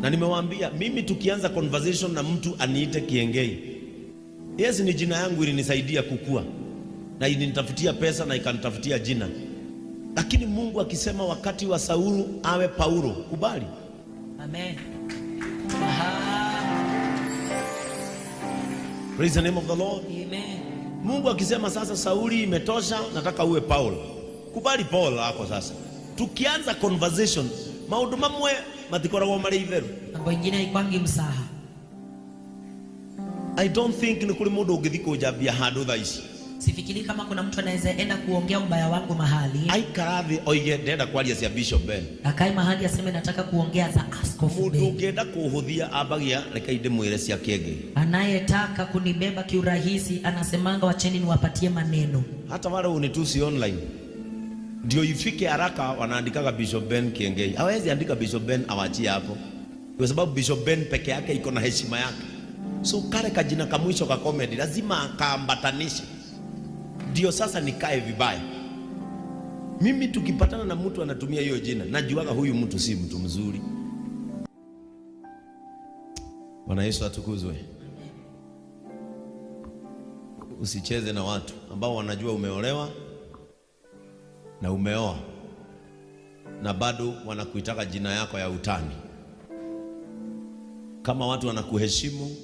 Na nimewaambia mimi tukianza conversation na mtu aniite Kiengei, yes, ni jina yangu ilinisaidia kukua na ilinitafutia pesa na ikanitafutia jina. Lakini Mungu akisema wakati wa Saulu awe Paulo, kubali. Amen. Praise the name of the Lord. Amen. Mungu akisema sasa Sauli imetosha, nataka uwe Paulo, kubali Paul hapo sasa. Tukianza conversation, maundu mamwe matikoragwo mari itheru, mambo ingine haikwangi msaha. I don't think ni kuli mundu ungithi kujambia handu tha ici. Sifikiri kama kuna mtu anaweza enda kuongea ubaya wangu mahali. Aikarathi oige ndenda kwaria cia Bishop Ben. Akai mahali aseme nataka kuongea za Askofu Ben. Mundu ungienda kuhuthia abagia reka inde mwire cia Kiengei. Anayetaka kunibeba kiurahisi anasemanga wacheni niwapatie maneno. Hata wale unitusi online ndio ifike haraka wanaandikaga Bishop Ben Kiengei. Hawezi andika Bishop Ben awachie hapo, kwa sababu Bishop Ben peke yake iko na heshima yake. So kale kajina kamwisho ka comedy lazima akaambatanishe, ndio sasa nikae vibaya. Mimi tukipatana na mtu anatumia hiyo jina, najuaga huyu mtu si mtu mzuri. Bwana Yesu atukuzwe. Usicheze na watu ambao wanajua umeolewa na umeoa na bado wanakuitaka jina yako ya utani. Kama watu wanakuheshimu